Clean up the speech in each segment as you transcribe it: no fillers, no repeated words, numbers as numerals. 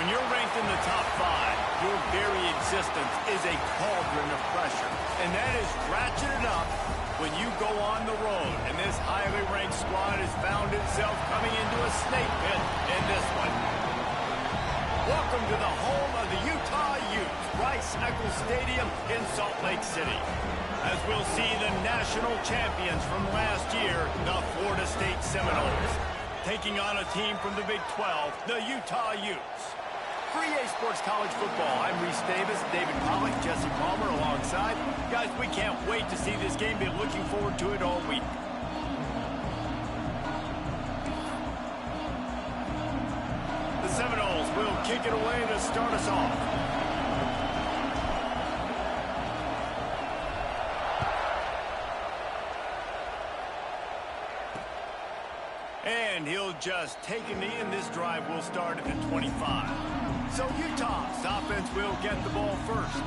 When you're ranked in the top 5, your very existence is a cauldron of pressure. And that is ratcheted up when you go on the road. And this highly ranked squad has found itself coming into a snake pit in this one. Welcome to the home of the Utah Utes, Rice-Eccles Stadium in Salt Lake City. As we'll see the national champions from last year, the Florida State Seminoles, taking on a team from the Big 12, the Utah Utes. For EA Sports College Football, I'm Reese Davis, David Pollack, Jesse Palmer alongside. Guys, we can't wait to see this game. Been looking forward to it all week. The Seminoles will kick it away to start us off. And he'll just take a knee, and this drive will start at the 25. So Utah's offense will get the ball first.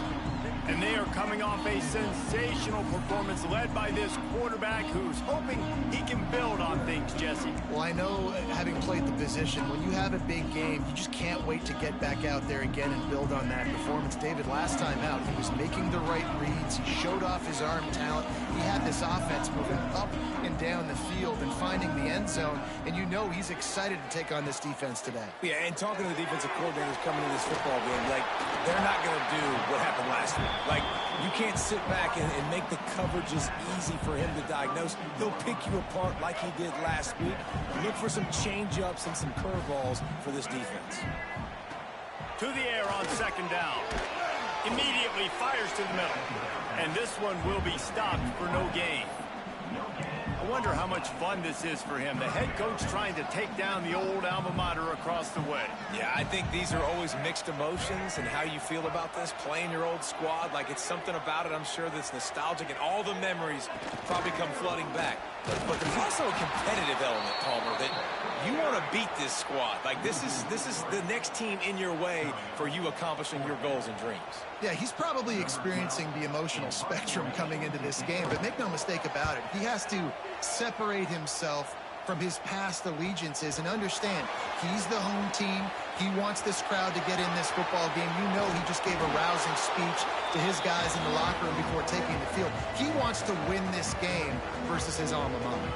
And they are coming off a sensational performance led by this quarterback who's hoping he can build on things, Jesse. Well, I know, having played the position, when you have a big game, you just can't wait to get back out there again and build on that performance. David, last time out, he was making the right reads. He showed off his arm talent. He had this offense moving up and down the field and finding the end zone. And you know he's excited to take on this defense today. Yeah, and talking to the defensive coordinators coming into this football game, like, they're not going to do what happened last week. Like, you can't sit back and make the coverages easy for him to diagnose. He'll pick you apart like he did last week. Look for some change-ups and some curveballs for this defense. To the air on second down. Immediately fires to the middle. And this one will be stopped for no gain. I wonder how much fun this is for him. The head coach trying to take down the old alma mater across the way. Yeah, I think these are always mixed emotions and how you feel about this, playing your old squad. Like, it's something about it, I'm sure, that's nostalgic, and all the memories probably come flooding back. But there's also a competitive element, Palmer, that you want to beat this squad. Like, this is the next team in your way for you accomplishing your goals and dreams. Yeah, he's probably experiencing the emotional spectrum coming into this game, but make no mistake about it, he has to separate himself from his past allegiances and understand he's the home team. He wants this crowd to get in this football game. You know he just gave a rousing speech to his guys in the locker room before taking the field. He wants to win this game versus his alma mater.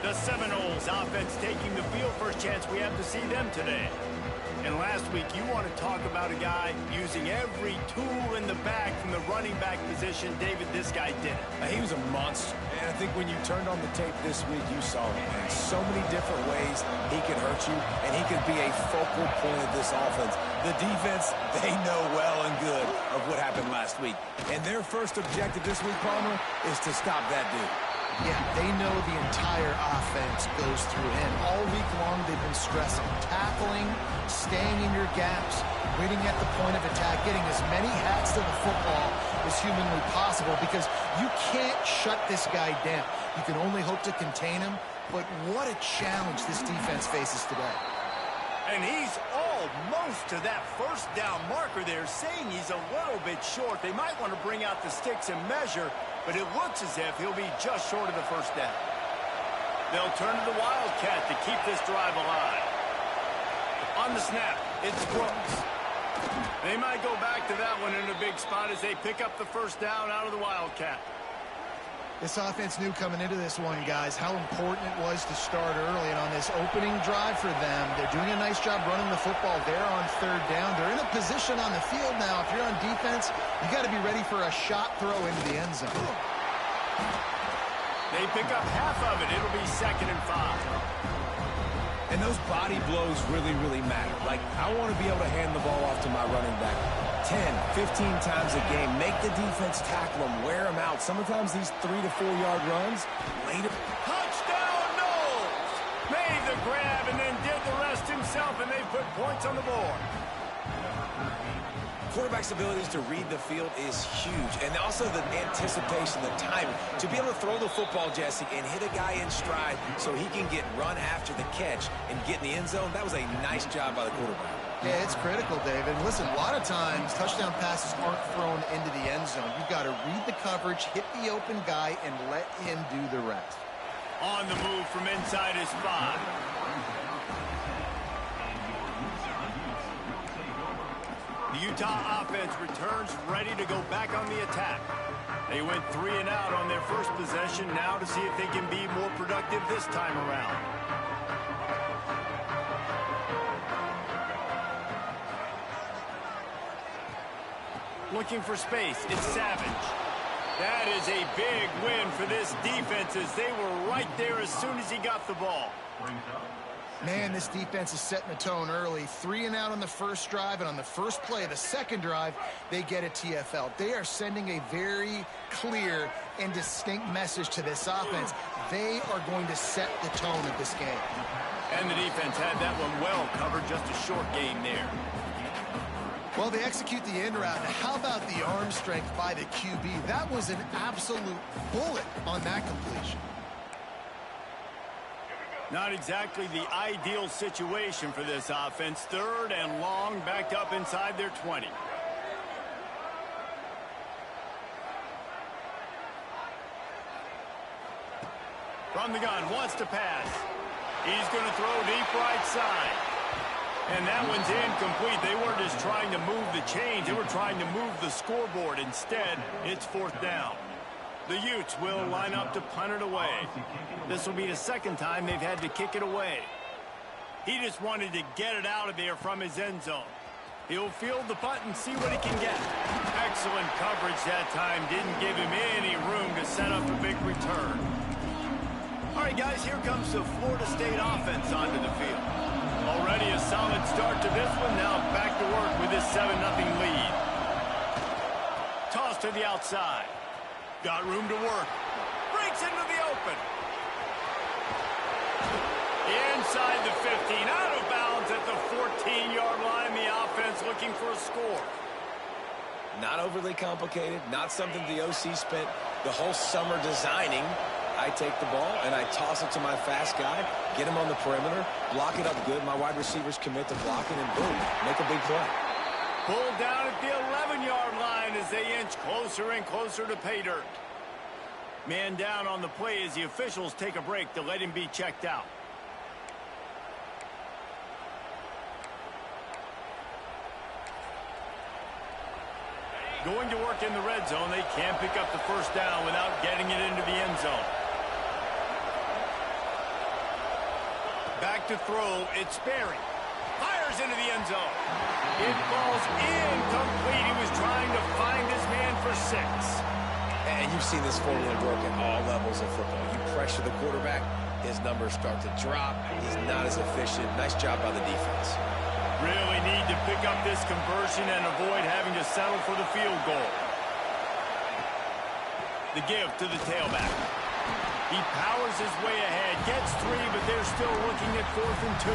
The Seminoles offense taking the field. First chance we have to see them today. And last week, you want to talk about a guy using every tool in the bag from the running back position. David, this guy did it. He was a monster. And I think when you turned on the tape this week, you saw it, man. So many different ways he could hurt you, and he could be a focal point of this offense. The defense, they know well and good of what happened last week. And their first objective this week, Palmer, is to stop that dude. Yeah, they know the entire offense goes through him. All week long, they've been stressing tackling, staying in your gaps, waiting at the point of attack, getting as many hats to the football as humanly possible, because you can't shut this guy down. You can only hope to contain him, but what a challenge this defense faces today. And he's almost to that first down marker there, saying he's a little bit short. They might want to bring out the sticks and measure, but it looks as if he'll be just short of the first down. They'll turn to the Wildcat to keep this drive alive. On the snap, it's Brooks. They might go back to that one in a big spot as they pick up the first down out of the Wildcat. This offense knew coming into this one, guys, how important it was to start early. And on this opening drive for them, they're doing a nice job running the football there on third down. They're in a position on the field now. If you're on defense, you got to be ready for a shot throw into the end zone. They pick up half of it. It'll be 2nd and 5. And those body blows really, really matter. Like, I want to be able to hand the ball off to my running back 10, 15 times a game. Make the defense tackle them, wear them out. Sometimes these 3 to 4 yard runs, later. Touchdown, Knowles! Made the grab and then did the rest himself, and they put points on the board. Quarterback's abilities to read the field is huge, and also the anticipation, the timing. To be able to throw the football, Jesse, and hit a guy in stride so he can get run after the catch and get in the end zone, that was a nice job by the quarterback. Yeah, it's critical, David. Listen, a lot of times touchdown passes aren't thrown into the end zone. You've got to read the coverage, hit the open guy, and let him do the rest. On the move from inside his 5. The Utah offense returns ready to go back on the attack. They went 3 and out on their first possession, now to see if they can be more productive this time around. Looking for space, it's Savage. That is a big win for this defense as they were right there as soon as he got the ball. Man, this defense is setting the tone early. 3 and out on the first drive, and on the first play of the second drive, they get a TFL. They are sending a very clear and distinct message to this offense. They are going to set the tone of this game. And the defense had that one well covered, just a short game there. Well, they execute the end route. Now, how about the arm strength by the QB? That was an absolute bullet on that completion. Not exactly the ideal situation for this offense. 3rd and long, backed up inside their 20. From the gun, wants to pass. He's going to throw deep right side. And that one's incomplete. They weren't just trying to move the chains. They were trying to move the scoreboard. Instead, it's 4th down. The Utes will line up to punt it away. This will be the second time they've had to kick it away. He just wanted to get it out of there from his end zone. He'll field the punt and see what he can get. Excellent coverage that time. Didn't give him any room to set up a big return. All right, guys, here comes the Florida State offense onto the field. Already a solid start to this one. Now back to work with this 7-0 lead. Toss to the outside. Got room to work. Breaks into the open. Inside the 15. Out of bounds at the 14-yard line. The offense looking for a score. Not overly complicated. Not something the OC spent the whole summer designing. I take the ball and I toss it to my fast guy, get him on the perimeter, block it up good. My wide receivers commit to blocking, and boom, make a big play. Pulled down at the 11-yard line as they inch closer and closer to pay dirt. Man down on the play as the officials take a break to let him be checked out. Going to work in the red zone. They can't pick up the first down without getting it into the end zone. Back to throw. It's Berry. Fires into the end zone. It falls incomplete. He was trying to find his man for 6. And you've seen this formula work at all levels of football. You pressure the quarterback, his numbers start to drop. He's not as efficient. Nice job by the defense. Really need to pick up this conversion and avoid having to settle for the field goal. The give to the tailback. He powers his way ahead, gets 3, but they're still looking at 4th and 2.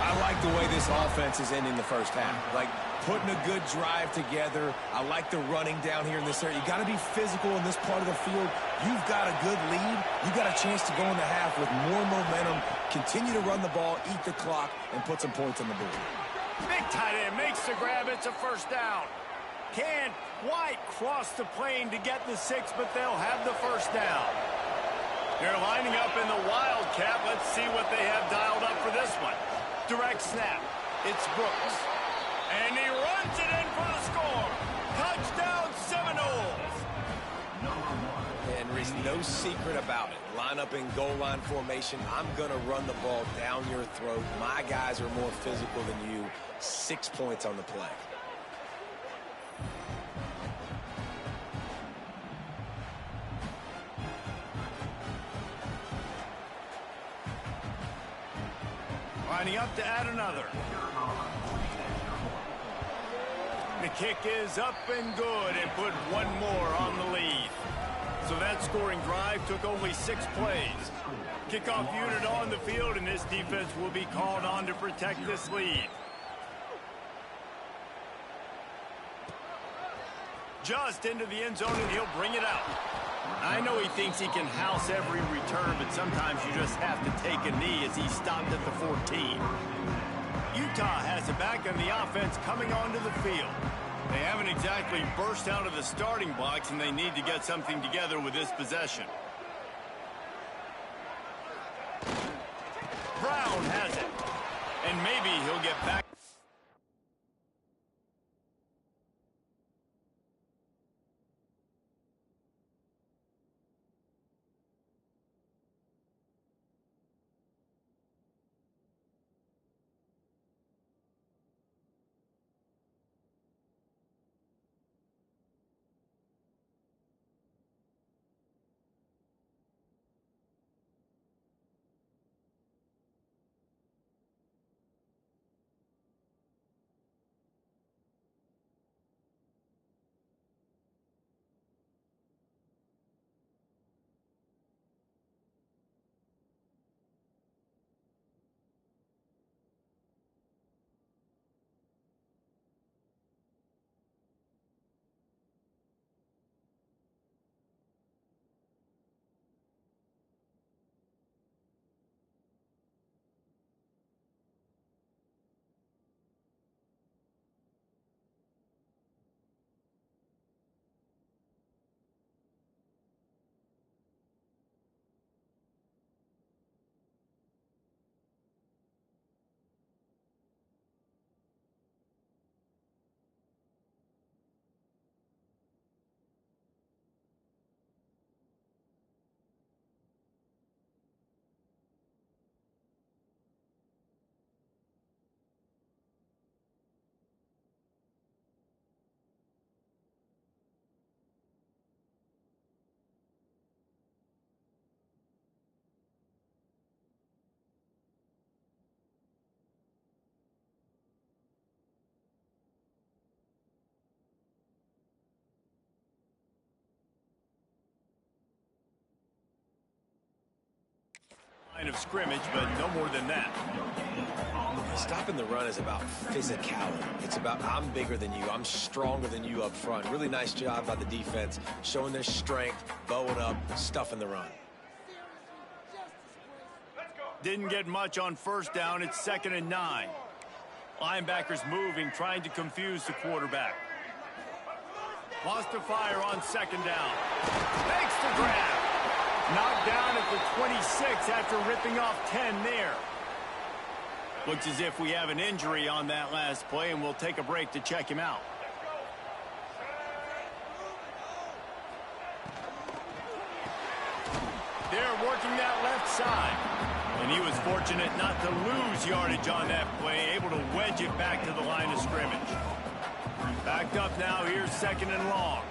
I like the way this offense is ending the first half. Like, putting a good drive together. I like the running down here in this area. You got to be physical in this part of the field. You've got a good lead. You got a chance to go in the half with more momentum, continue to run the ball, eat the clock, and put some points on the board. Big tight end makes the grab. It's a first down. Can't quite cross the plane to get the 6, but they'll have the first down. They're lining up in the Wildcat. Let's see what they have dialed up for this one. Direct snap. It's Brooks. And he runs it in for the score. Touchdown Seminoles. And there's no secret about it. Line up in goal line formation. I'm going to run the ball down your throat. My guys are more physical than you. 6 points on the play. Lining up to add another. The kick is up and good and put one more on the lead. So that scoring drive took only 6 plays. Kickoff unit on the field, and this defense will be called on to protect this lead. Just into the end zone, and he'll bring it out. I know he thinks he can house every return, but sometimes you just have to take a knee as he stopped at the 14. Utah has it back on the offense coming onto the field. They haven't exactly burst out of the starting blocks, and they need to get something together with this possession. Brown has it. And maybe he'll get back. Line of scrimmage, but no more than that. Stopping the run is about physicality. It's about I'm bigger than you. I'm stronger than you up front. Really nice job by the defense, showing their strength, bowing up, stuffing the run. Didn't get much on first down. It's 2nd and 9. Linebackers moving, trying to confuse the quarterback. Wants to fire on 2nd down. Makes the grab. Knocked down at the 26 after ripping off 10 there. Looks as if we have an injury on that last play, and we'll take a break to check him out. They're working that left side. And he was fortunate not to lose yardage on that play, able to wedge it back to the line of scrimmage. Backed up now, here's 2nd and long.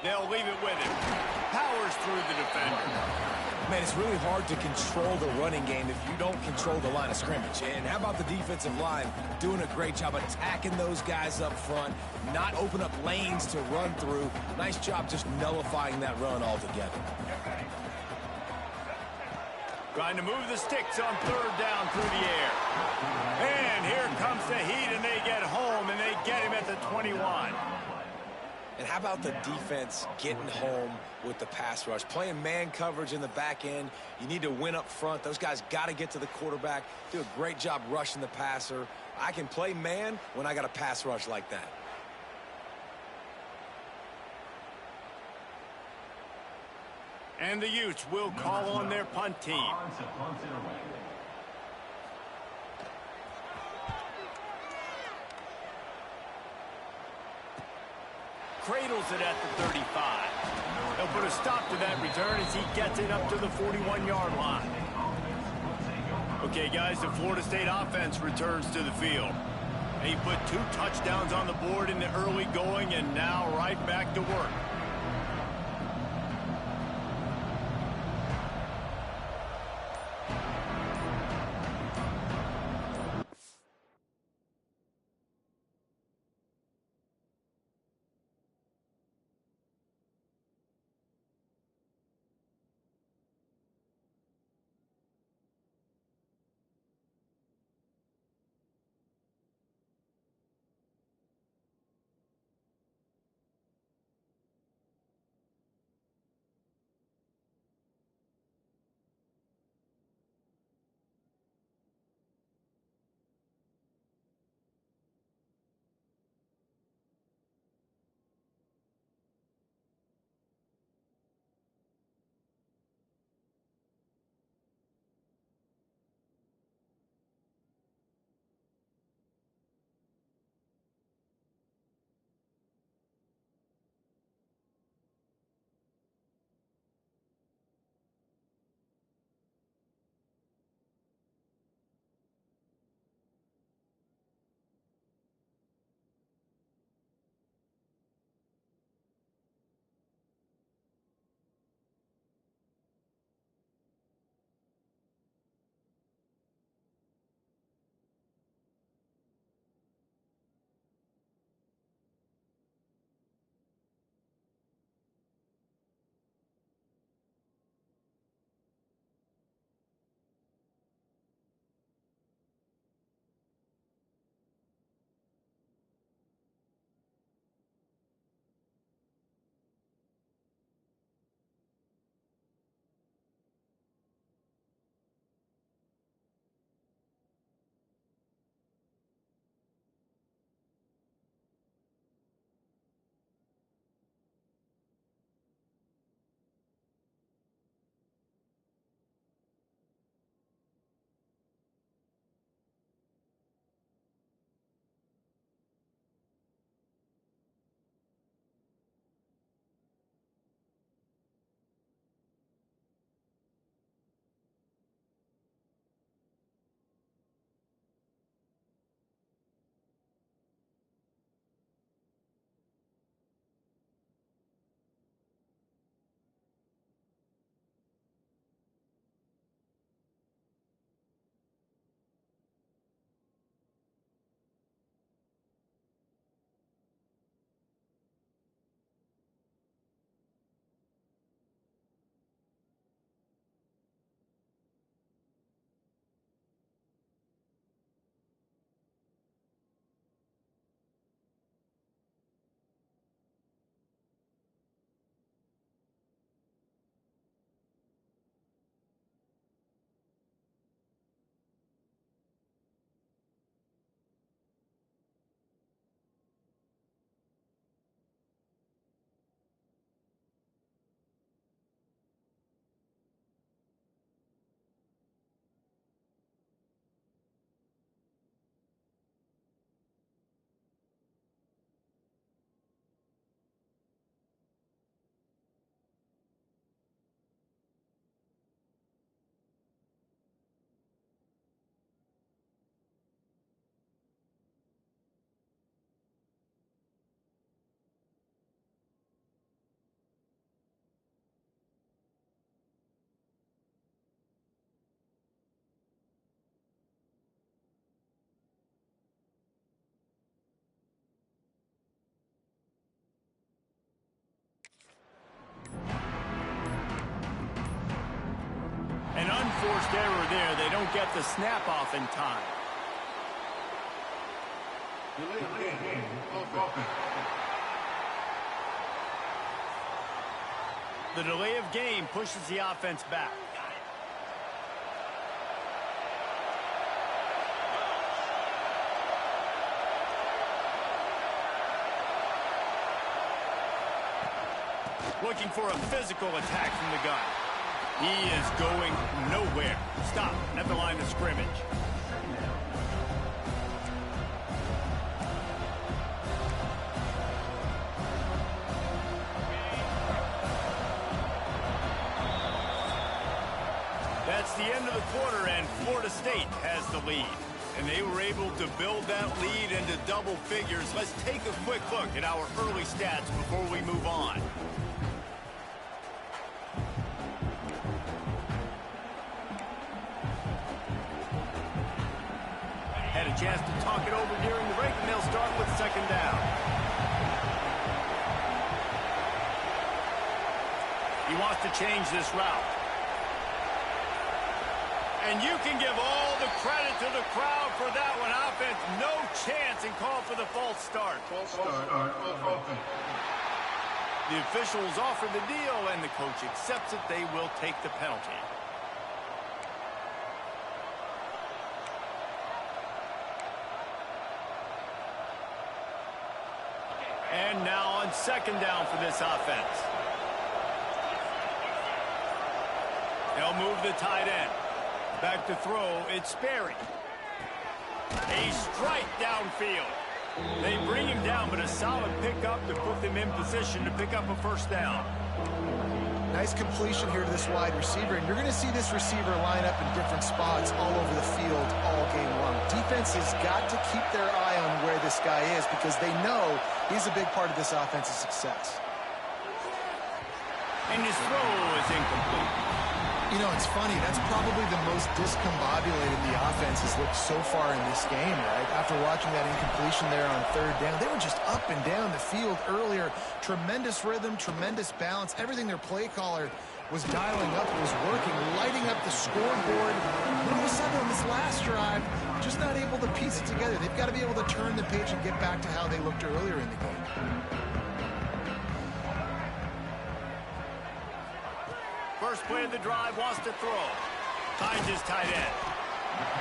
They'll leave it with him. Powers through the defender. Man, it's really hard to control the running game if you don't control the line of scrimmage. And how about the defensive line doing a great job attacking those guys up front, not open up lanes to run through. Nice job just nullifying that run altogether. Trying to move the sticks on 3rd down through the air. And here comes the heat, and they get home, and they get him at the 21. And how about the defense getting home with the pass rush? Playing man coverage in the back end. You need to win up front. Those guys got to get to the quarterback. Do a great job rushing the passer. I can play man when I got a pass rush like that. And the Utes will call on their punt team. Cradles it at the 35. They'll put a stop to that return as he gets it up to the 41-yard line. Okay, guys, the Florida State offense returns to the field. He put 2 touchdowns on the board in the early going, and now right back to work. forced error there. They don't get the snap off in time. The delay of game pushes the offense back. Looking for a physical attack from the gun. He is going nowhere. Stop at the line of scrimmage. That's the end of the quarter, and Florida State has the lead. And they were able to build that lead into double figures. Let's take a quick look at our early stats before we move on. Had a chance to talk it over during the break, and they'll start with second down. He wants to change this route. And you can give all the credit to the crowd for that one. Offense, no chance, and call for the false start. The officials offer the deal, and the coach accepts it. They will take the penalty. And now on second down for this offense. They'll move the tight end. Back to throw, it's Sperry. A strike downfield. They bring him down, but a solid pickup to put them in position to pick up a first down. Nice completion here to this wide receiver, and you're going to see this receiver line up in different spots all over the field all game long. Defense has got to keep their eye on where this guy is because they know he's a big part of this offense's success. And his throw is incomplete. You know, it's funny. That's probably the most discombobulated the offense has looked so far in this game, right? After watching that incompletion there on third down, they were just up and down the field earlier. Tremendous rhythm, tremendous balance. Everything their play caller was dialing up was working, lighting up the scoreboard. And all of a sudden on this last drive, just not able to piece it together. They've got to be able to turn the page and get back to how they looked earlier in the game. First play of the drive, wants to throw. Finds his tight end.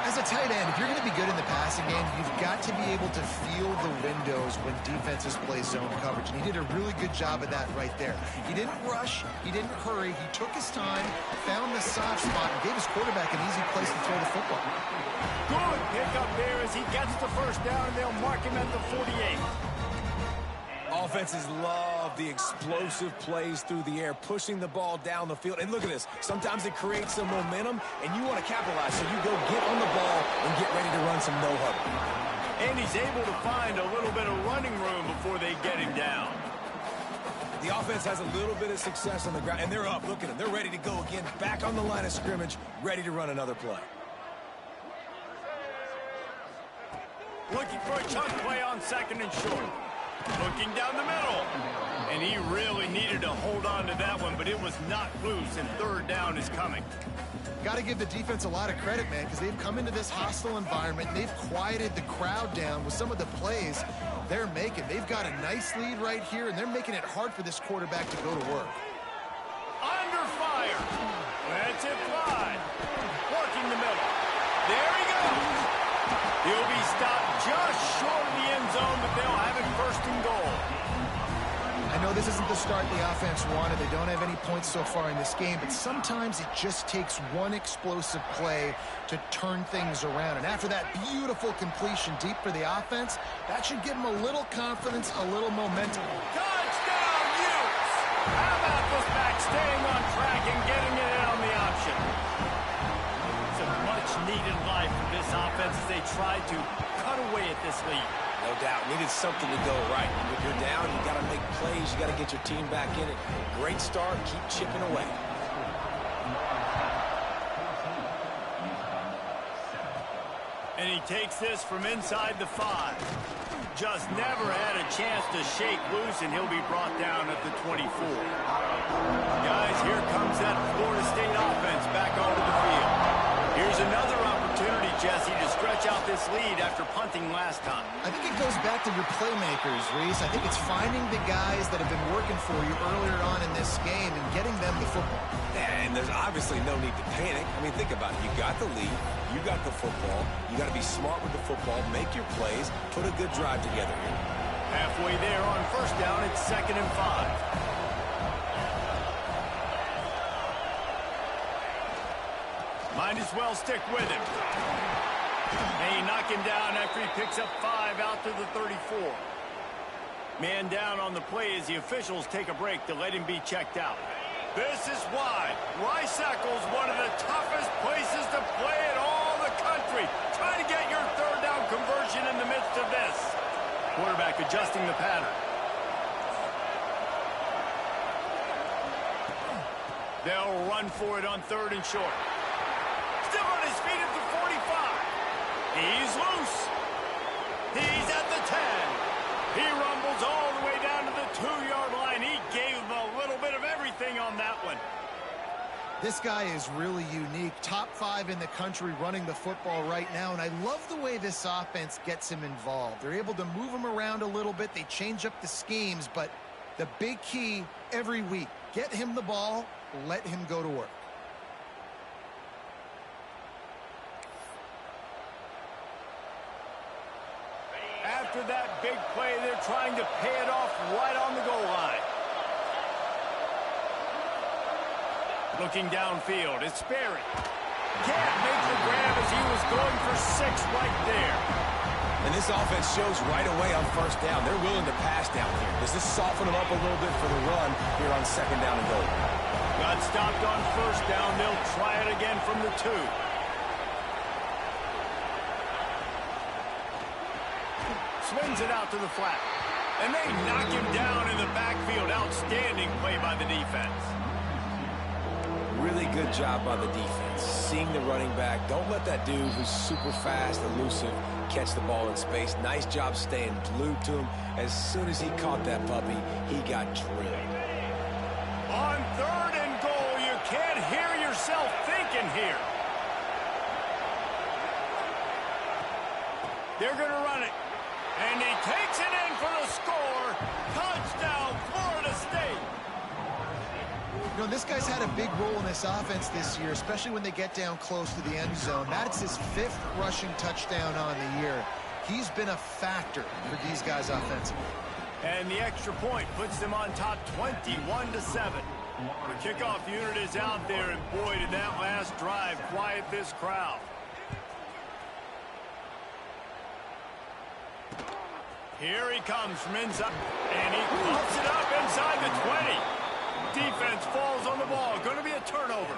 As a tight end, if you're going to be good in the passing game, you've got to be able to feel the windows when defenses play zone coverage. And he did a really good job of that right there. He didn't rush. He didn't hurry. He took his time, found the soft spot, and gave his quarterback an easy place to throw the football. Good pickup there as he gets the first down, and they'll mark him at the 48. Offenses love the explosive plays through the air, pushing the ball down the field. And look at this. Sometimes it creates some momentum, and you want to capitalize. So you go get on the ball and get ready to run some no-huddle. And he's able to find a little bit of running room before they get him down. The offense has a little bit of success on the ground, and they're up. Look at them. They're ready to go again, back on the line of scrimmage, ready to run another play. Looking for a chunk play on second and short. Looking down the middle. And he really needed to hold on to that one, but it was not loose, and third down is coming. Got to give the defense a lot of credit, man, because they've come into this hostile environment, and they've quieted the crowd down with some of the plays they're making. They've got a nice lead right here, and they're making it hard for this quarterback to go to work. Under fire. That's it fly. Working the middle. There he goes. He'll be stopped just short of the end zone, but they'll have it first and goal. I know this isn't the start the offense wanted. They don't have any points so far in this game, but sometimes it just takes one explosive play to turn things around. And after that beautiful completion deep for the offense, that should give them a little confidence, a little momentum. Touchdown, Utes! How about this back staying on track and getting it in on the option? It's a much-needed life for this offense as they tried to cut away at this lead. No doubt. Needed something to go right. If you're down, you got to make plays. You got to get your team back in it. Great start. Keep chipping away. And he takes this from inside the 5. Just never had a chance to shake loose, and he'll be brought down at the 24. Guys, here comes that Florida State offense back onto the field. Here's another opportunity, Jesse, to stretch out this lead after punting last time. I think it goes back to your playmakers, Reese. I think it's finding the guys that have been working for you earlier on in this game and getting them the football. And there's obviously no need to panic. I mean, think about it. You got the lead. You got the football. You got to be smart with the football. Make your plays. Put a good drive together here. Halfway there on first down, it's 2nd and 5. Might as well stick with him. They knock him down after he picks up 5 out to the 34. Man down on the play as the officials take a break to let him be checked out. This is why Rice-Eccles one of the toughest places to play in all the country. Try to get your 3rd down conversion in the midst of this. Quarterback adjusting the pattern. They'll run for it on 3rd and short. Still on his feet at the 45. He's loose. He's at the 10. He rumbles all the way down to the 2-yard line. He gave him a little bit of everything on that one. This guy is really unique. Top 5 in the country running the football right now, and I love the way this offense gets him involved. They're able to move him around a little bit. They change up the schemes, but the big key every week, get him the ball, let him go to work. After that big play, they're trying to pay it off right on the goal line. Looking downfield, it's Sperry. Can't make the grab as he was going for 6 right there. And this offense shows right away on first down. They're willing to pass down here. Does this soften them up a little bit for the run here on 2nd down and goal? Got stopped on first down. They'll try it again from the 2. Swings it out to the flat. And they knock him down in the backfield. Outstanding play by the defense. Really good job by the defense. Seeing the running back. Don't let that dude who's super fast, elusive, catch the ball in space. Nice job staying glued to him. As soon as he caught that puppy, he got drilled. On 3rd and goal, you can't hear yourself thinking here. They're going to run it. And he takes it in for the score. Touchdown, Florida State. You know, this guy's had a big role in this offense this year, especially when they get down close to the end zone. That's his 5th rushing touchdown on the year. He's been a factor for these guys offensively. And the extra point puts them on top 21-7. The kickoff unit is out there, and boy, did that last drive quiet this crowd. Here he comes from inside, and he pumps it up inside the 20. Defense falls on the ball. Going to be a turnover.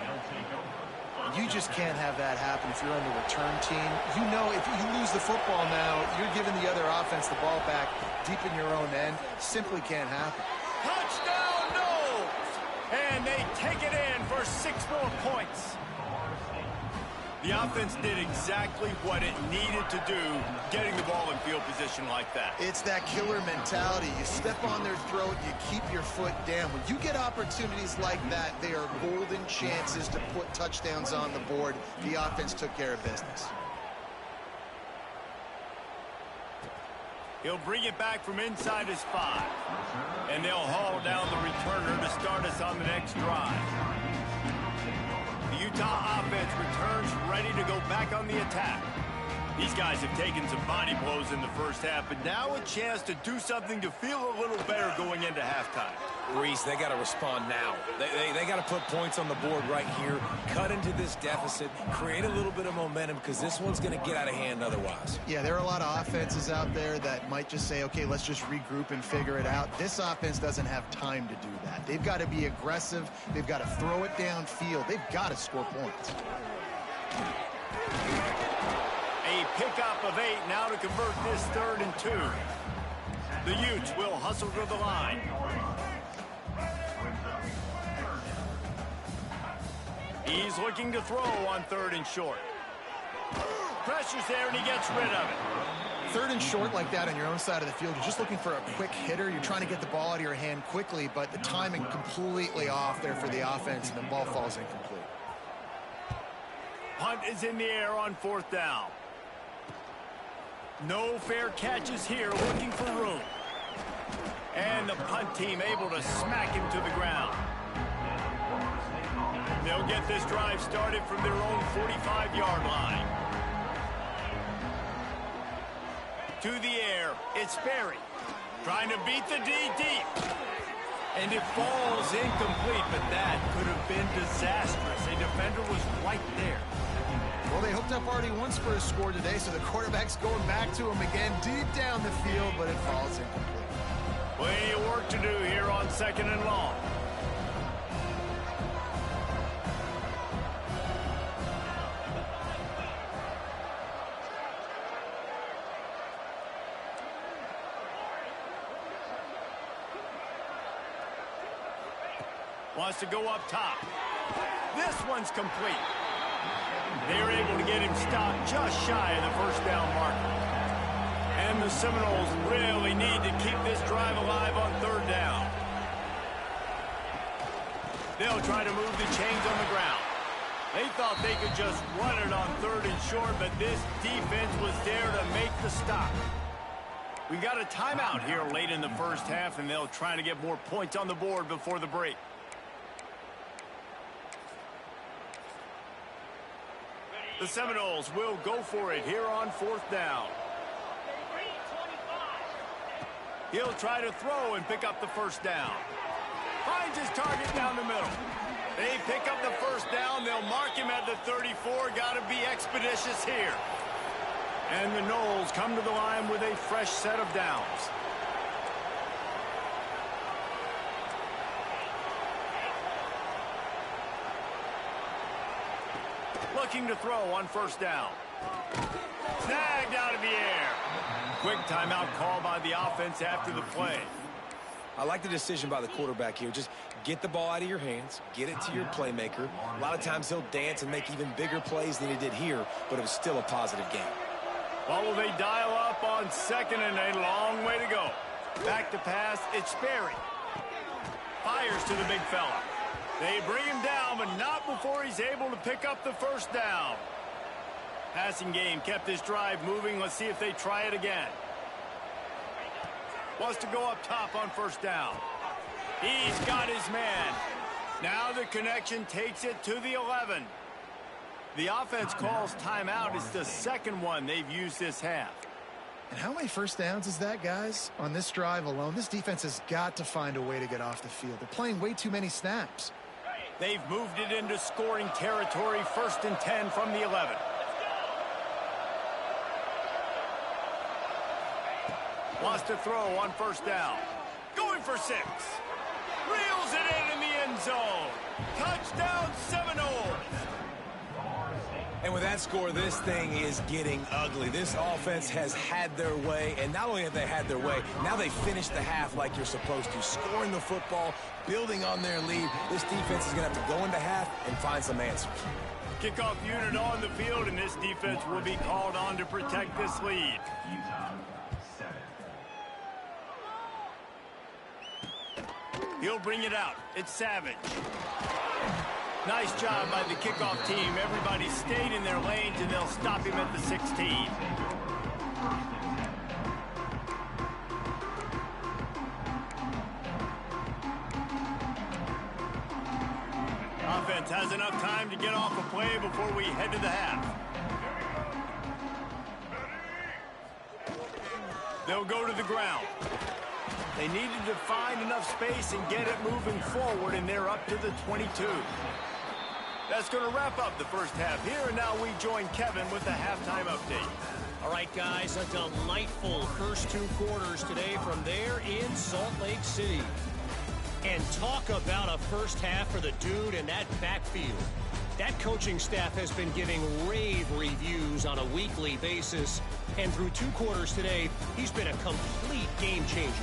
You just can't have that happen if you're on the return team. You know if you lose the football now, you're giving the other offense the ball back deep in your own end. Simply can't happen. Touchdown, no! And they take it in for 6 more points. The offense did exactly what it needed to do, getting the ball in field position like that. It's that killer mentality. You step on their throat, you keep your foot down. When you get opportunities like that, they are golden chances to put touchdowns on the board. The offense took care of business. He'll bring it back from inside his 5. And they'll haul down the returner to start us on the next drive. The Utah offense returns ready to go back on the attack. These guys have taken some body blows in the first half, but now a chance to do something to feel a little better going into halftime. Reese, they got to respond now. They got to put points on the board right here, cut into this deficit, create a little bit of momentum, because this one's going to get out of hand otherwise. Yeah, there are a lot of offenses out there that might just say, okay, let's just regroup and figure it out. This offense doesn't have time to do that. They've got to be aggressive. They've got to throw it downfield. They've got to score points. A pickup of 8 now to convert this 3rd and 2. The Utes will hustle to the line. He's looking to throw on 3rd and short. Pressure's there, and he gets rid of it. 3rd and short like that on your own side of the field, you're just looking for a quick hitter. You're trying to get the ball out of your hand quickly, but the timing completely off there for the offense, and the ball falls incomplete. Punt is in the air on 4th down. No fair catches here, looking for room. And the punt team able to smack him to the ground. They'll get this drive started from their own 45-yard line. To the air, it's Berry. Trying to beat the D deep. And it falls incomplete, but that could have been disastrous. A defender was right there. Well, they hooked up already once for a score today, so the quarterback's going back to him again deep down the field, but it falls incomplete. Plenty of work to do here on 2nd and long. Wants to go up top. This one's complete. They're able to get him stopped just shy of the 1st down marker. And the Seminoles really need to keep this drive alive on 3rd down. They'll try to move the chains on the ground. They thought they could just run it on 3rd and short, but this defense was there to make the stop. We got a timeout here late in the 1st half, and they'll try to get more points on the board before the break. The Seminoles will go for it here on 4th down. He'll try to throw and pick up the 1st down. Finds his target down the middle. They pick up the 1st down. They'll mark him at the 34. Got to be expeditious here. And the Noles come to the line with a fresh set of downs. Looking to throw on 1st down. Snagged out of the air. Quick timeout call by the offense after the play. I like the decision by the quarterback here. Just get the ball out of your hands, get it to your playmaker. A lot of times he'll dance and make even bigger plays than he did here, but it was still a positive game. Well, will they dial up on 2nd and a long way to go? Back to pass, it's Berry. Fires to the big fella. They bring him down, but not before he's able to pick up the 1st down. Passing game kept this drive moving. Let's see if they try it again. Wants to go up top on 1st down. He's got his man. Now the connection takes it to the 11. The offense calls timeout. It's the 2nd one they've used this half. And how many 1st downs is that, guys? On this drive alone, this defense has got to find a way to get off the field. They're playing way too many snaps. They've moved it into scoring territory. 1st and 10 from the 11. Wants to throw on 1st down. Going for 6. Reels it in the end zone. Touchdown Seminoles. And with that score, this thing is getting ugly. This offense has had their way, and not only have they had their way, now they finish the half like you're supposed to, scoring the football, building on their lead. This defense is going to have to go into half and find some answers. Kickoff unit on the field, and this defense will be called on to protect this lead. He'll bring it out. It's Savage. Nice job by the kickoff team. Everybody stayed in their lanes, and they'll stop him at the 16. Offense has enough time to get off a play before we head to the half. They'll go to the ground. They needed to find enough space and get it moving forward, and they're up to the 22. That's going to wrap up the 1st half here, and now we join Kevin with the halftime update. All right, guys, a delightful first 2 quarters today from there in Salt Lake City. And talk about a 1st half for the dude in that backfield. That coaching staff has been giving rave reviews on a weekly basis. And through 2 quarters today, he's been a complete game changer.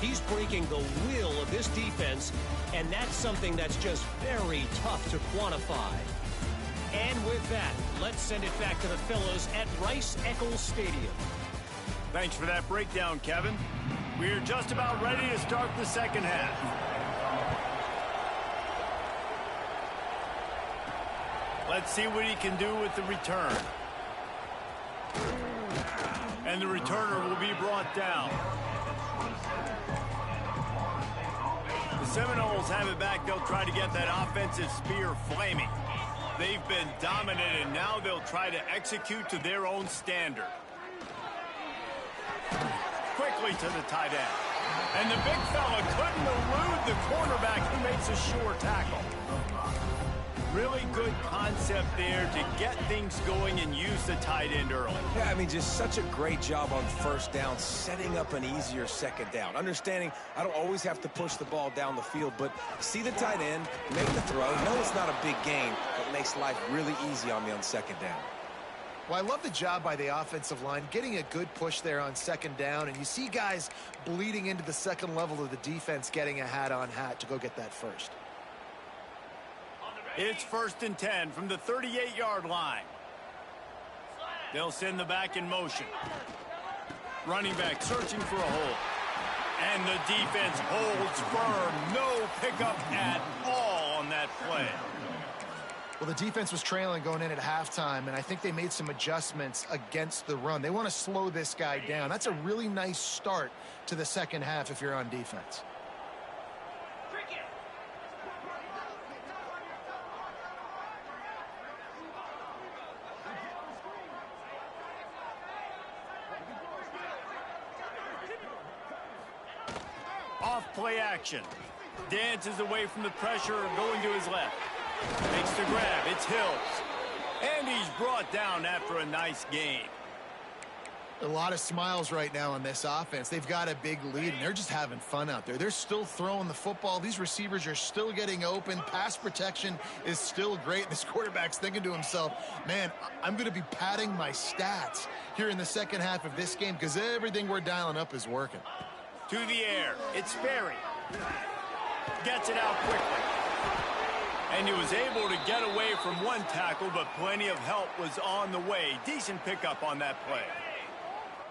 He's breaking the will of this defense, and that's something that's just very tough to quantify. And with that, let's send it back to the fellows at Rice-Eccles Stadium. Thanks for that breakdown, Kevin. We're just about ready to start the 2nd half. Let's see what he can do with the return. And the returner will be brought down. The Seminoles have it back. They'll try to get that offensive spear flaming. They've been dominant, and now they'll try to execute to their own standard. Quickly to the tight end. And the big fella couldn't elude the cornerback who makes a sure tackle. Really good concept there to get things going and use the tight end early. Yeah, I mean, just such a great job on first down, setting up an easier second down. Understanding I don't always have to push the ball down the field, but see the tight end, make the throw. No, it's not a big gain, but makes life really easy on me on second down. Well, I love the job by the offensive line, getting a good push there on second down, and you see guys bleeding into the second level of the defense, getting a hat-on-hat to go get that first. It's 1st and 10 from the 38-yard line. They'll send the back in motion. Running back searching for a hole. And the defense holds firm. No pickup at all on that play. Well, the defense was trailing going in at halftime, and I think they made some adjustments against the run. They want to slow this guy down. That's a really nice start to the second half if you're on defense. Play action. Dances away from the pressure, going to his left. Makes the grab. It's Hills. And he's brought down after a nice gain. A lot of smiles right now on this offense. They've got a big lead, and they're just having fun out there. They're still throwing the football. These receivers are still getting open. Pass protection is still great. This quarterback's thinking to himself, man, I'm going to be padding my stats here in the second half of this game because everything we're dialing up is working. To the air. It's Sperry. Gets it out quickly. And he was able to get away from one tackle, but plenty of help was on the way. Decent pickup on that play.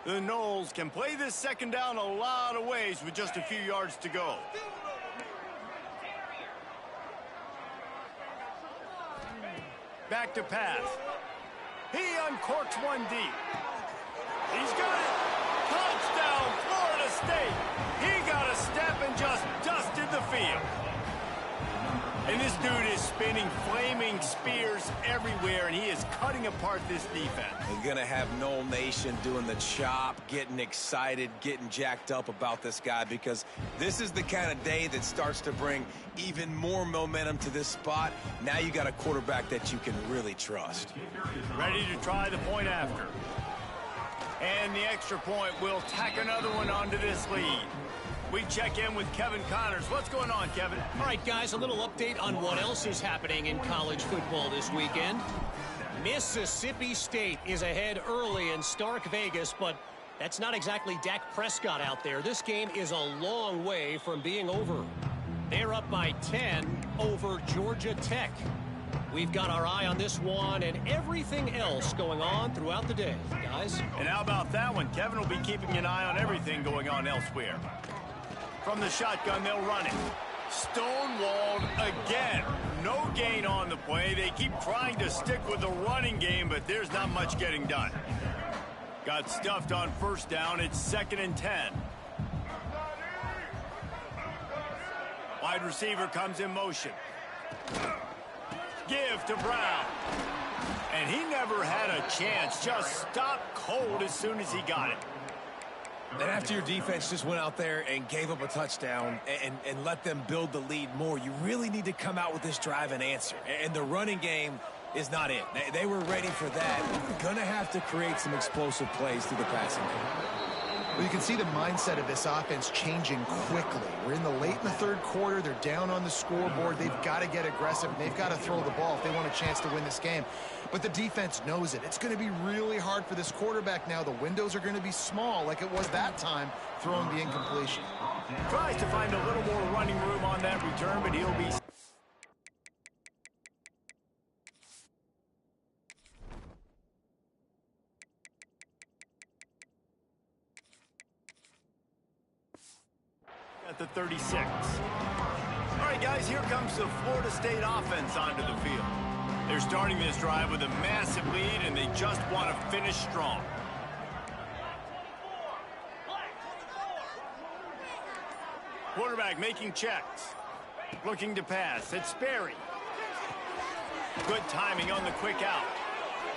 The Noles can play this second down a lot of ways with just a few yards to go. Back to pass. He uncorks one deep. He's got it. Touchdown, Florida State. He got a step and just dusted the field. And this dude is spinning flaming spears everywhere, and he is cutting apart this defense. You're going to have Nole Nation doing the chop, getting excited, getting jacked up about this guy, because this is the kind of day that starts to bring even more momentum to this spot. Now you got a quarterback that you can really trust. Ready to try the point after. And the extra point will tack another one onto this lead. We check in with Kevin Connors. What's going on, Kevin? All right, guys, a little update on what else is happening in college football this weekend. Mississippi State is ahead early in Stark Vegas, but that's not exactly Dak Prescott out there. This game is a long way from being over. They're up by 10 over Georgia Tech. We've got our eye on this one and everything else going on throughout the day, guys. And how about that one? Kevin will be keeping an eye on everything going on elsewhere. From the shotgun, they'll run it. Stonewalled again. No gain on the play. They keep trying to stick with the running game, but there's not much getting done. Got stuffed on first down. It's 2nd and 10. Wide receiver comes in motion. Give to Brown. And he never had a chance. Just stopped cold as soon as he got it. And after your defense just went out there and gave up a touchdown and let them build the lead more, you really need to come out with this drive and answer. And the running game is not it. They were ready for that. You're going to have to create some explosive plays through the passing game. Well, you can see the mindset of this offense changing quickly. We're in the late in the third quarter. They're down on the scoreboard. They've got to get aggressive. They've got to throw the ball if they want a chance to win this game. But the defense knows it. It's going to be really hard for this quarterback now. The windows are going to be small like it was that time throwing the incompletion. Tries to find a little more running room on that return, but he'll be... at the 36. All right, guys, here comes the Florida State offense onto the field. They're starting this drive with a massive lead, and they just want to finish strong. Quarterback making checks. Looking to pass. It's Sperry. Good timing on the quick out.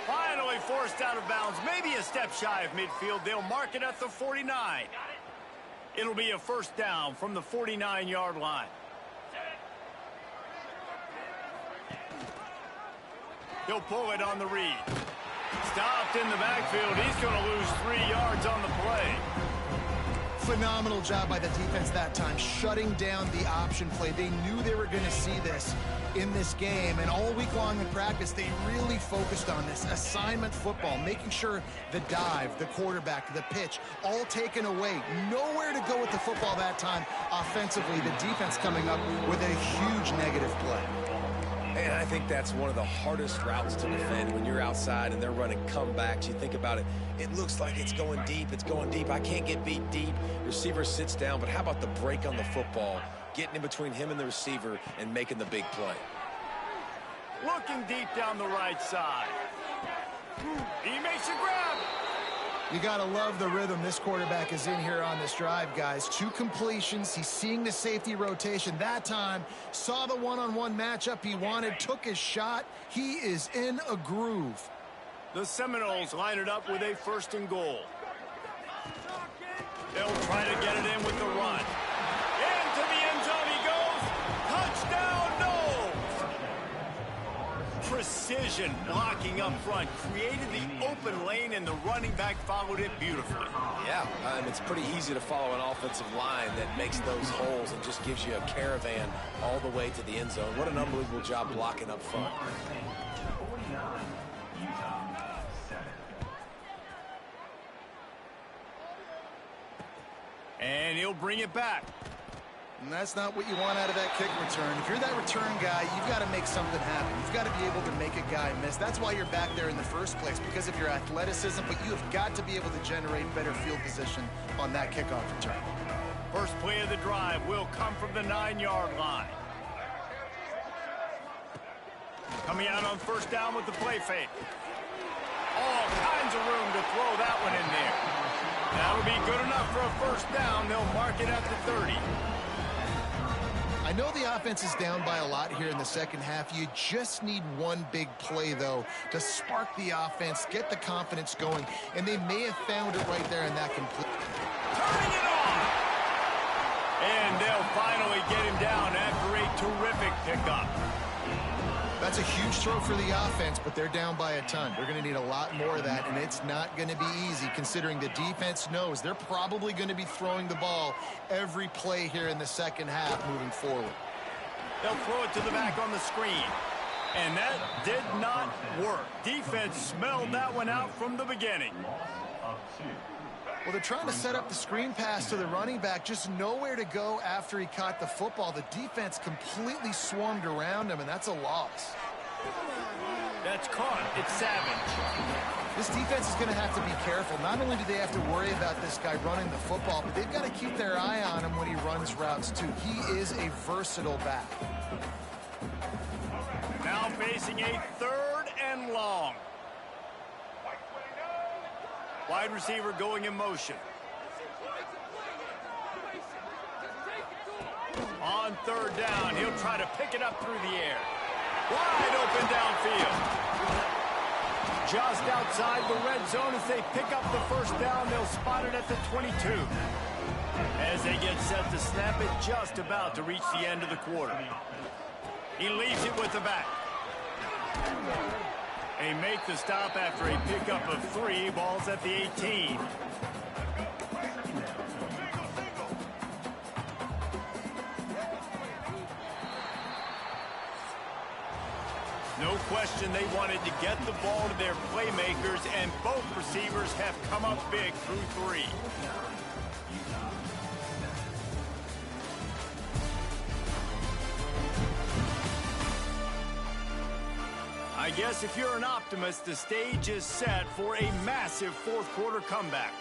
Finally forced out of bounds. Maybe a step shy of midfield. They'll mark it at the 49. It'll be a first down from the 49-yard line. He'll pull it on the read. Stopped in the backfield. He's going to lose 3 yards on the play. Phenomenal job by the defense that time, shutting down the option play. They knew they were going to see this in this game, and all week long in practice, they really focused on this assignment football, making sure the dive, the quarterback, the pitch, all taken away. Nowhere to go with the football that time offensively. The defense coming up with a huge negative play. And I think that's one of the hardest routes to defend when you're outside and they're running comebacks. You think about it, it looks like it's going deep, I can't get beat deep. Receiver sits down, but how about the break on the football, getting in between him and the receiver and making the big play? Looking deep down the right side. He makes a grab. You got to love the rhythm this quarterback is in here on this drive, guys. 2 completions. He's seeing the safety rotation. That time, saw the one-on-one matchup he wanted, took his shot. He is in a groove. The Seminoles line it up with a 1st and goal. They'll try to get it in with the run. Into the end zone he goes. Touchdown, no! Precision blocking up front created the open lane, and the running back followed it beautifully. Yeah, it's pretty easy to follow an offensive line that makes those holes and just gives you a caravan all the way to the end zone. What an unbelievable job blocking up front. And he'll bring it back. And that's not what you want out of that kick return. If you're that return guy, you've got to make something happen. You've got to be able to make a guy miss. That's why you're back there in the first place, because of your athleticism, but you have got to be able to generate better field position on that kickoff return. First play of the drive will come from the 9-yard line. Coming out on 1st down with the play fake. All kinds of room to throw that one in there. That'll be good enough for a 1st down. They'll mark it at the 30. I know the offense is down by a lot here in the second half. You just need one big play, though, to spark the offense, get the confidence going, and they may have found it right there in that complete. Turning it on! And they'll finally get him down after a terrific pickup. That's a huge throw for the offense, but they're down by a ton. They're going to need a lot more of that, and it's not going to be easy considering the defense knows they're probably going to be throwing the ball every play here in the second half moving forward. They'll throw it to the back on the screen. And that did not work. Defense smelled that one out from the beginning. Well, they're trying to set up the screen pass to the running back, just nowhere to go after he caught the football. The defense completely swarmed around him, and that's a loss. That's caught. It's Savage. This defense is going to have to be careful. Not only do they have to worry about this guy running the football, but they've got to keep their eye on him when he runs routes, too. He is a versatile back. Now facing a 3rd and long. Wide receiver going in motion. On 3rd down, he'll try to pick it up through the air. Wide open downfield. Just outside the red zone as they pick up the 1st down, they'll spot it at the 22. As they get set to snap it, just about to reach the end of the quarter. He leaves it with the back. They make the stop after a pickup of 3. Ball's at the 18. No question they wanted to get the ball to their playmakers, and both receivers have come up big through 3. I guess if you're an optimist, the stage is set for a massive 4th quarter comeback.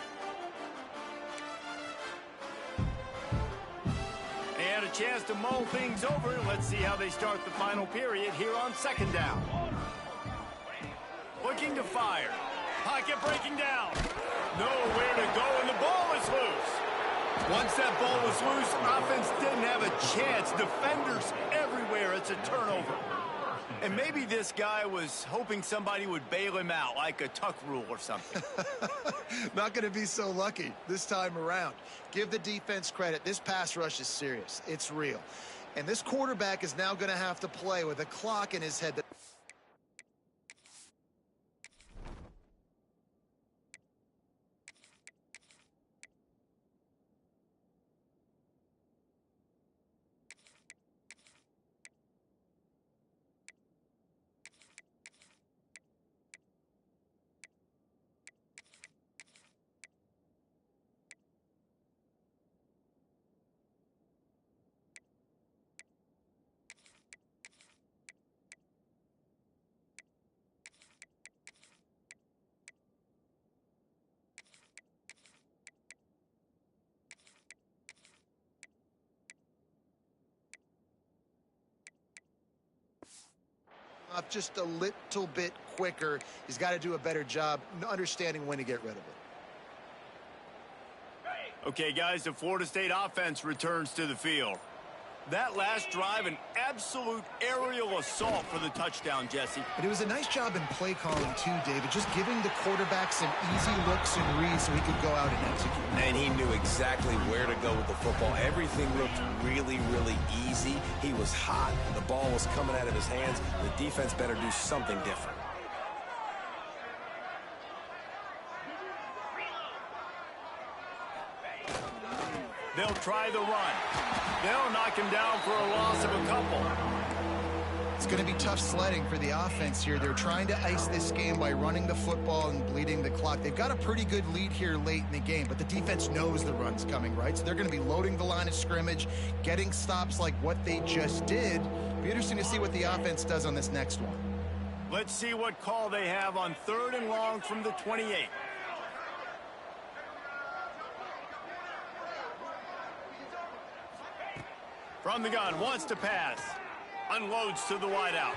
And a chance to mull things over. Let's see how they start the final period here on 2nd down. Looking to fire. Pocket breaking down. Nowhere to go, and the ball is loose. Once that ball was loose, offense didn't have a chance. Defenders everywhere. It's a turnover. And maybe this guy was hoping somebody would bail him out, like a tuck rule or something. Not going to be so lucky this time around. Give the defense credit. This pass rush is serious. It's real. And this quarterback is now going to have to play with a clock in his head. Just a little bit quicker. He's got to do a better job understanding when to get rid of it. Okay, guys, the Florida State offense returns to the field. That last drive, an absolute aerial assault for the touchdown, Jesse. But it was a nice job in play calling, too, David, just giving the quarterback some easy looks and reads so he could go out and execute. And he knew exactly where to go with the football. Everything looked really, really easy. He was hot. The ball was coming out of his hands. The defense better do something different. They'll try the run. They'll knock him down for a loss of a couple. It's going to be tough sledding for the offense here. They're trying to ice this game by running the football and bleeding the clock. They've got a pretty good lead here late in the game, but the defense knows the run's coming, right? So they're going to be loading the line of scrimmage, getting stops like what they just did. Be interesting to see what the offense does on this next one. Let's see what call they have on 3rd and long from the 28. From the gun, wants to pass. Unloads to the wideout.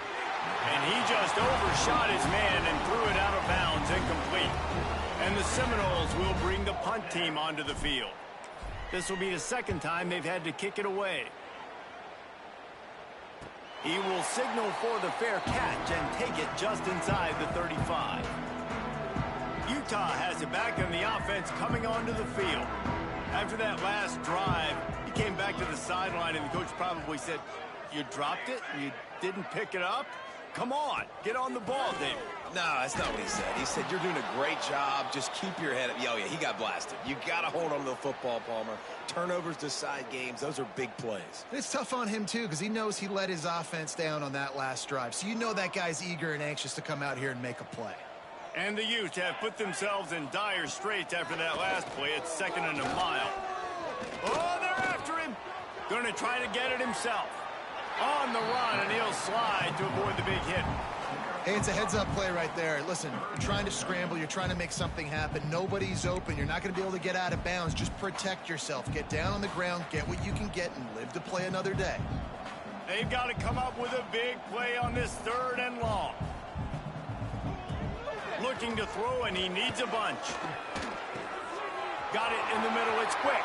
And he just overshot his man and threw it out of bounds, incomplete. And the Seminoles will bring the punt team onto the field. This will be the second time they've had to kick it away. He will signal for the fair catch and take it just inside the 35. Utah has it back on the offense coming onto the field. After that last drive, he came back to the sideline, and the coach probably said, "You dropped it? You didn't pick it up? Come on, get on the ball, David." No, that's not what he said. He said, "You're doing a great job. Just keep your head up." Oh, yeah, he got blasted. You got to hold on to the football, Palmer. Turnovers decide games. Those are big plays. It's tough on him, too, because he knows he let his offense down on that last drive. So you know that guy's eager and anxious to come out here and make a play. And the Utes have put themselves in dire straits after that last play. It's 2nd and a mile. Oh, they're after him. Going to try to get it himself. On the run, and he'll slide to avoid the big hit. Hey, it's a heads-up play right there. Listen, you're trying to scramble. You're trying to make something happen. Nobody's open. You're not going to be able to get out of bounds. Just protect yourself. Get down on the ground, get what you can get, and live to play another day. They've got to come up with a big play on this 3rd and long. Looking to throw, and he needs a bunch. Got it in the middle. It's quick.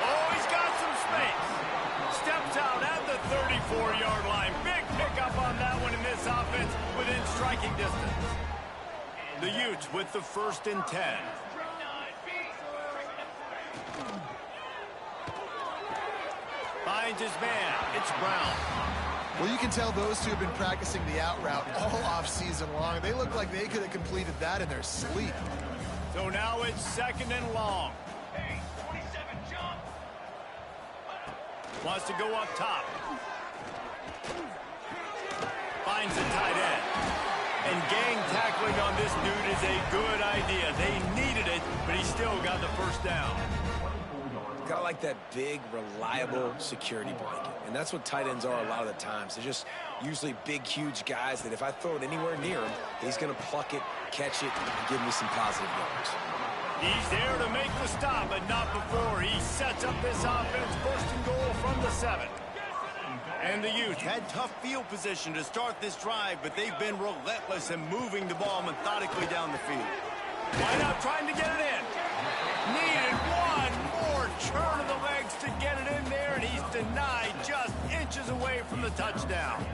Oh, he's got some space. Steps out at the 34-yard line. Big pickup on that one in this offense within striking distance. The Utes with the 1st and 10. Finds his man. It's Brown. Well, you can tell those two have been practicing the out route all off-season long. They look like they could have completed that in their sleep. So now it's 2nd and long. Wants to go up top. Finds a tight end. And gang tackling on this dude is a good idea. They needed it, but he still got the 1st down. Got like that big, reliable security blanket. And that's what tight ends are a lot of the times. They're just usually big, huge guys that if I throw it anywhere near him, he's going to pluck it, catch it, and give me some positive yards. He's there to make the stop, but not before. He sets up this offense, 1st and goal from the 7. And the Utes had tough field position to start this drive, but they've been relentless in moving the ball methodically down the field. Why not trying to get it in? Needed one more turn of the legs to get it in there, and he's denied just inches away from the touchdown.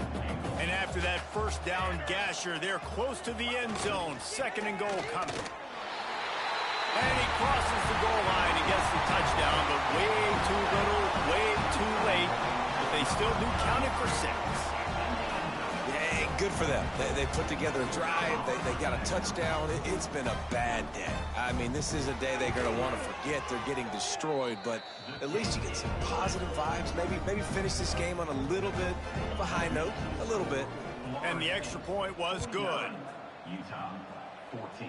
And after that first down gasher, they're close to the end zone. 2nd and goal coming. And he crosses the goal line and gets the touchdown, but way too little, way too late. But they still do count it for 6. Yeah, good for them. They put together a drive. They got a touchdown. It's been a bad day. I mean, this is a day they're going to want to forget. They're getting destroyed, but at least you get some positive vibes. Maybe finish this game on a little bit of a high note, a little bit. And the extra point was good. Utah, 14.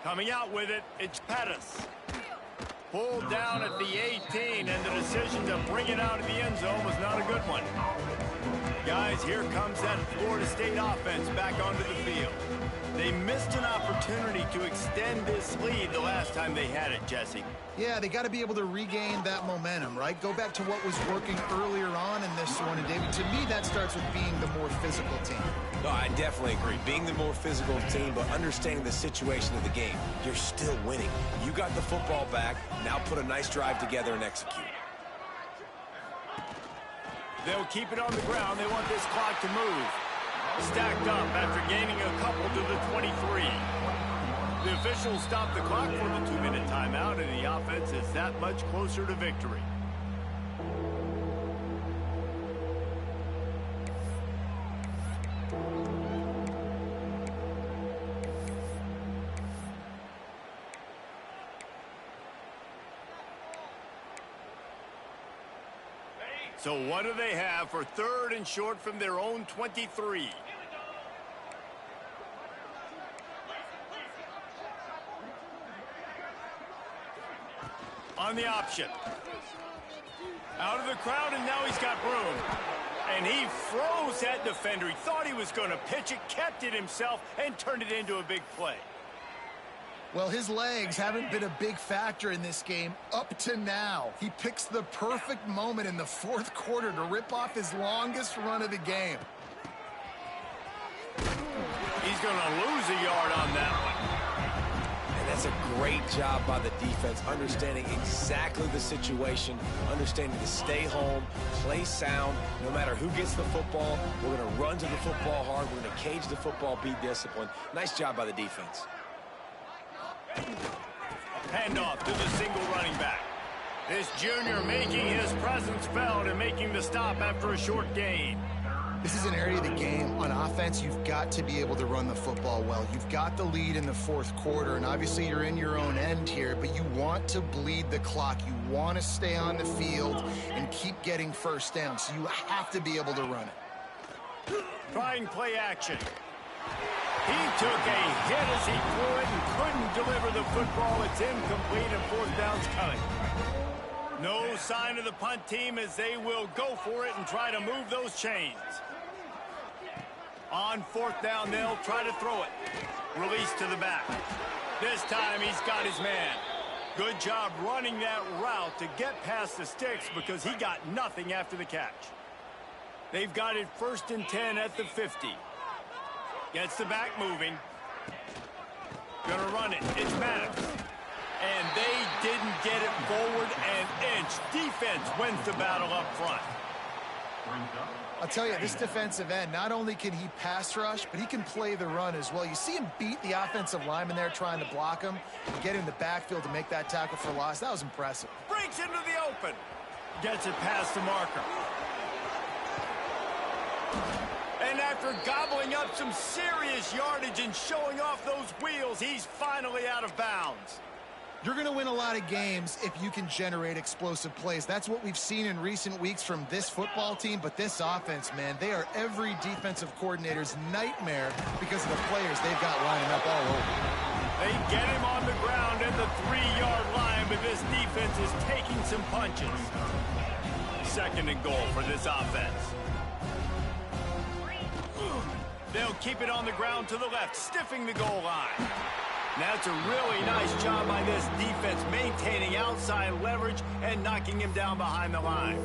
Coming out with it, it's Pettis. Pulled down at the 18, and the decision to bring it out of the end zone was not a good one. Guys, here comes that Florida State offense back onto the field. They missed an opportunity to extend this lead the last time they had it, Jesse. Yeah, they got to be able to regain that momentum, right? Go back to what was working earlier on in this one. And, David, to me, that starts with being the more physical team. No, I definitely agree. Being the more physical team, but understanding the situation of the game. You're still winning. You got the football back. Now put a nice drive together and execute. They'll keep it on the ground. They want this clock to move. Stacked up after gaining a couple to the 23. The officials stop the clock for the 2-minute timeout, and the offense is that much closer to victory. So what do they have for 3rd and short from their own 23? On the option. Out of the crowd, and now he's got room. And he froze that defender. He thought he was going to pitch it, kept it himself, and turned it into a big play. Well, his legs haven't been a big factor in this game up to now. He picks the perfect moment in the 4th quarter to rip off his longest run of the game. He's going to lose a yard on that one. And that's a great job by the defense, understanding exactly the situation, understanding to stay home, play sound. No matter who gets the football, we're going to run to the football hard. We're going to cage the football, be disciplined. Nice job by the defense. Handoff to the single running back. This junior making his presence felt and making the stop after a short gain. This is an area of the game on offense you've got to be able to run the football well. You've got the lead in the 4th quarter, and obviously you're in your own end here, but you want to bleed the clock. You want to stay on the field and keep getting first down, so you have to be able to run it. Trying play action. He took a hit as he threw it and couldn't deliver the football. It's incomplete and 4th down's coming. No sign of the punt team as they will go for it and try to move those chains. On 4th down, they'll try to throw it. Release to the back. This time he's got his man. Good job running that route to get past the sticks because he got nothing after the catch. They've got it 1st and 10 at the 50. Gets the back moving. Gonna run it. It's Maddox. And they didn't get it forward an inch. Defense wins the battle up front. I'll tell you, this defensive end, not only can he pass rush, but he can play the run as well. You see him beat the offensive lineman there trying to block him and get in the backfield to make that tackle for loss. That was impressive. Breaks into the open. Gets it past the marker. And after gobbling up some serious yardage and showing off those wheels, he's finally out of bounds. You're going to win a lot of games if you can generate explosive plays. That's what we've seen in recent weeks from this football team. But this offense, man, they are every defensive coordinator's nightmare because of the players they've got lining up all over. They get him on the ground at the 3-yard line, but this defense is taking some punches. 2nd and goal for this offense. They'll keep it on the ground to the left, stiffing the goal line. That's a really nice job by this defense, maintaining outside leverage and knocking him down behind the line.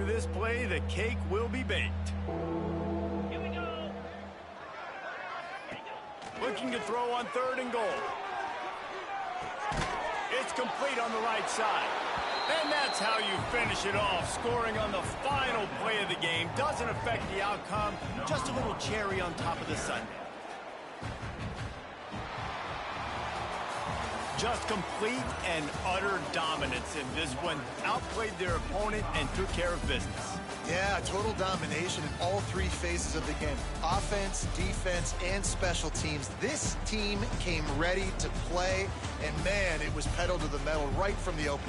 after this play, the cake will be baked. Here we go. Looking to throw on 3rd and goal. It's complete on the right side. And that's how you finish it off. Scoring on the final play of the game doesn't affect the outcome. Just a little cherry on top of the sundae. Just complete and utter dominance in this one. Outplayed their opponent and took care of business. Yeah, total domination in all 3 phases of the game. Offense, defense, and special teams. This team came ready to play, and man, it was pedal to the metal right from the opening.